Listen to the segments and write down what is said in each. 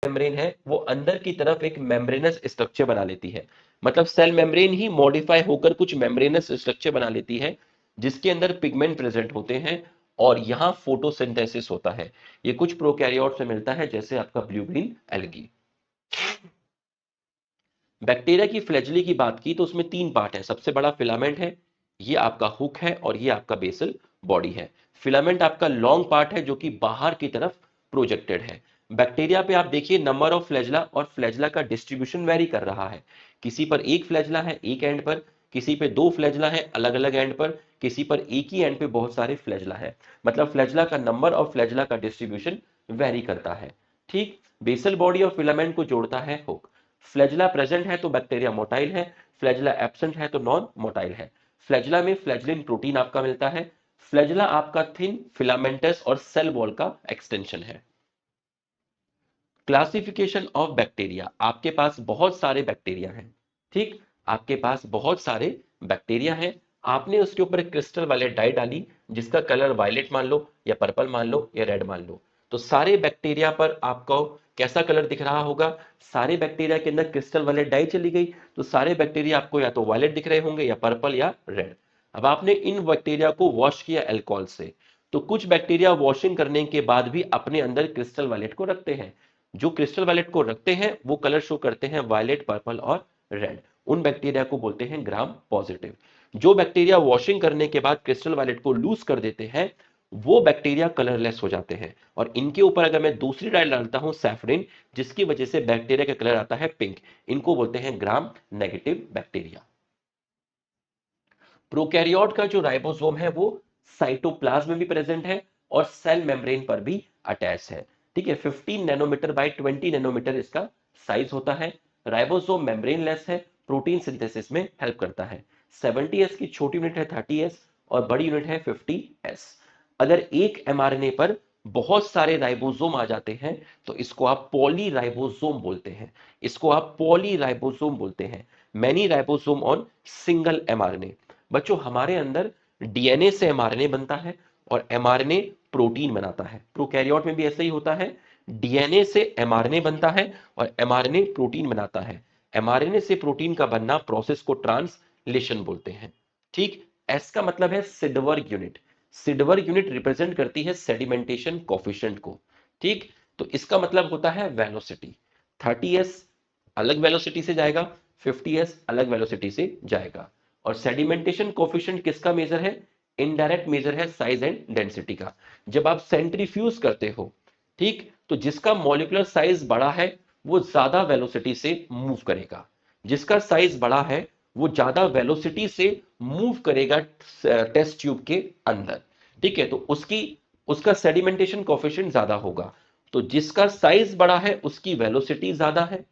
Membrane है वो अंदर की तरफ एक मेम्ब्रेनस स्ट्रक्चर बना लेती है। मतलब सेल मेम्ब्रेन ही मॉडिफाई होकर कुछ मेम्ब्रेनस स्ट्रक्चर बना लेती है जिसके अंदर पिगमेंट प्रेजेंट होते हैं और यहां फोटोसिंथेसिस होता है। ये कुछ प्रोकैरियोट से मिलता है जैसे आपका ब्लू ग्रीन एल्गी। बैक्टीरिया की फ्लैजिली की बात की तो उसमें 3 पार्ट है। सबसे बड़ा फिलामेंट है, ये आपका हुक है और ये आपका बेसल बॉडी है। फिलामेंट आपका लॉन्ग पार्ट है जो कि बाहर की तरफ प्रोजेक्टेड है। बैक्टीरिया पे आप देखिए नंबर ऑफ फ्लैजला और फ्लैजला का डिस्ट्रीब्यूशन वेरी कर रहा है। किसी पर एक फ्लैजला है एक एंड पर, किसी पे 2 फ्लैजला है अलग अलग एंड पर, किसी पर एक ही एंड पे बहुत सारे फ्लैजला है। मतलब फ्लैजला का नंबर और फ्लैजला का डिस्ट्रीब्यूशन वेरी करता है। ठीक, बेसल बॉडी और फिलामेंट को जोड़ता है हुक। फ्लैजला प्रेजेंट है तो बैक्टीरिया मोटाइल है, फ्लैजला एब्सेंट है तो नॉन मोटाइल है। फ्लैजला में फ्लैजलिन प्रोटीन आपका मिलता है। फ्लैजला आपका थिन फिलामेंटस और सेल वॉल का एक्सटेंशन है। क्लासिफिकेशन ऑफ बैक्टीरिया, आपके पास बहुत सारे बैक्टीरिया हैं। ठीक, आपके पास बहुत सारे बैक्टीरिया हैं। आपने उसके ऊपर एक क्रिस्टल वायलेट डाई डाली जिसका कलर वायलेट मान लो या पर्पल मान लो या रेड मान लो, तो सारे बैक्टीरिया पर आपको कैसा कलर दिख रहा होगा? सारे बैक्टीरिया के अंदर क्रिस्टल वायलेट डाई चली गई तो सारे बैक्टीरिया आपको या तो वायलेट दिख रहे होंगे या पर्पल या रेड। अब आपने इन बैक्टीरिया को वॉश किया अल्कोहल से, तो कुछ बैक्टीरिया वॉशिंग करने के बाद भी अपने अंदर क्रिस्टल वायलेट को रखते हैं। जो क्रिस्टल वायलेट को रखते हैं वो कलर शो करते हैं वायलेट, पर्पल और रेड। उन बैक्टीरिया को बोलते हैं ग्राम पॉजिटिव। जो बैक्टीरिया वॉशिंग करने के बाद क्रिस्टल वायलेट को लूज कर देते हैं वो बैक्टीरिया कलरलेस हो जाते हैं। और इनके ऊपर अगर मैं दूसरी डाई डालता हूं सैफरिन, जिसकी वजह से बैक्टीरिया का कलर आता है पिंक, इनको बोलते हैं ग्राम नेगेटिव बैक्टीरिया। प्रोकैरियोट का जो राइबोसोम है वो साइटोप्लाज्म में भी प्रेजेंट है और सेल मेम्ब्रेन पर भी अटैच है। ठीक है, 15 नैनोमीटर बाय 20 नैनोमीटर इसका साइज होता है। राइबोसोम मेम्ब्रेन लेस है, प्रोटीन सिंथेसिस में हेल्प करता है। 70s की छोटी यूनिट है 30s और बड़ी यूनिट है 50s। अगर एक एमआरएनए पर बहुत सारे राइबोसोम आ जाते हैं तो इसको आप पॉलीराइबोसोम बोलते हैं। इसको आप पॉलीराइबोसोम बोलते हैं। Many ribosome on single mRNA. बच्चों हमारे अंदर डीएनए से एमआरएनए बनता है और एमआरएनए प्रोटीन बनाता है। प्रोकैरियोट में भी ऐसा ही होता है, डीएनए से एमआरएनए बनता है और एमआरएनए प्रोटीन बनाता है। एमआरएनए से प्रोटीन का बनना प्रोसेस को ट्रांसलेशन बोलते हैं। ठीक, एस का मतलब है सिडवर्ग यूनिट। सिडवर्ग यूनिट रिप्रेजेंट करती है सेडिमेंटेशन कोफिशिएंट को। ठीक, तो इसका मतलब होता है वेलोसिटी। 30s अलग वेलोसिटी से जाएगा, 50s अलग वेलोसिटी से जाएगा। और सेडिमेंटेशन कोफिशिएंट किसका मेजर है? इनडायरेक्ट मेजर है साइज एंड डेंसिटी का। जब आप सेंट्रीफ्यूज करते हो, ठीक, तो जिसका मॉलिक्यूलर साइज बड़ा है वो ज्यादा वेलोसिटी से मूव करेगा। जिसका साइज बड़ा है वो ज्यादा वेलोसिटी से मूव करेगा टेस्ट ट्यूब के अंदर। ठीक है, तो उसका सेडिमेंटेशन कोफिशिएंट ज्यादा होगा। तो जिसका साइज बड़ा है उसकी वेलोसिटी ज्यादा है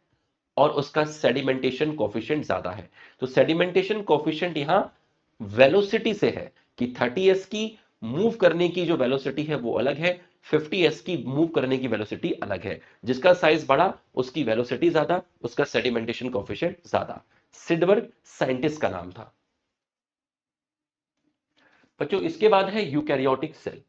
और उसका सेडिमेंटेशन कोफिशिएंट ज्यादा है। तो सेडिमेंटेशन कोफिशिएंट यहां वेलोसिटी से है कि 30s की मूव करने की जो वेलोसिटी है वो अलग है, 50s की मूव करने की वेलोसिटी अलग है। जिसका साइज बड़ा उसकी वेलोसिटी ज्यादा, उसका सेडिमेंटेशन कोफिशिएंट ज्यादा। सिडबर्ग साइंटिस्ट का नाम था। बच्चों इसके बाद है यूकैरियोटिक सेल।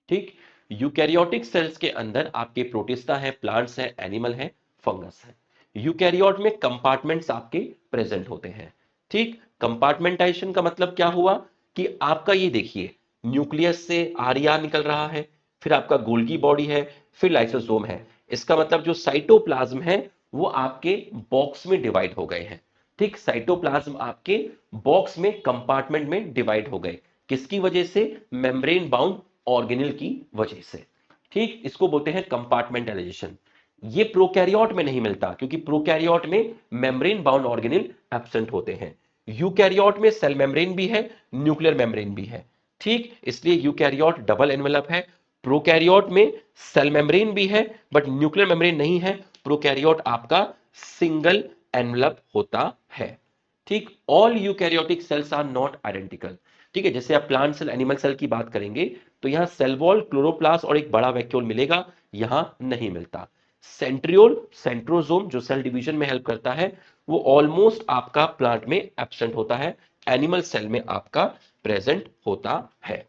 ठीक, यूकैरियोटिक सेल्स के अंदर आपके प्रोटिस्टा है, प्लांट्स है, एनिमल है, फंगस है। यूकैरियोट में कंपार्टमेंट्स आपके प्रेजेंट होते हैं। ठीक, कंपार्टमेंटाइजेशन का मतलब क्या हुआ कि आपका ये देखिए न्यूक्लियस से आरएनए निकल रहा है, फिर आपका गोल्गी बॉडी है, फिर लाइसोसोम है। इसका मतलब जो साइटोप्लाज्म है वो आपके बॉक्स में डिवाइड हो गए हैं। ठीक, साइटोप्लाज्म आपके बॉक्स में कंपार्टमेंट में डिवाइड हो गए। किसकी वजह से? मेम्ब्रेन बाउंड ऑर्गेनेल की वजह से। ठीक, इसको बोलते हैं कंपार्टमेंटलाइजेशन। ये प्रोकैरियोट में नहीं मिलता क्योंकि प्रोकैरियोट में मेम्ब्रेन बाउंड ऑर्गेनेल एब्सेंट होते हैं। यूकैरियोट में सेल मेम्ब्रेन भी है, न्यूक्लियर मेम्ब्रेन भी है। ठीक, इसलिए यूकैरियोट डबल एनवेलप है। प्रोकैरियोट में सेल मेम्ब्रेन भी है बट न्यूक्लियर मेम्ब्रेन नहीं है। प्रोकैरियोट आपका सिंगल एनवेलप होता है। ठीक, all eukaryotic cells are not identical. ठीक है, जैसे आप प्लांट सेल, एनिमल सेल की बात करेंगे तो यहां सेल वॉल, क्लोरोप्लास्ट और एक बड़ा वैक्यूल मिलेगा, यहां नहीं मिलता। सेंट्रियोल, सेंट्रोजोम जो सेल डिवीजन में हेल्प करता है वो ऑलमोस्ट आपका प्लांट में एब्सेंट होता है, एनिमल सेल में आपका प्रेजेंट होता है।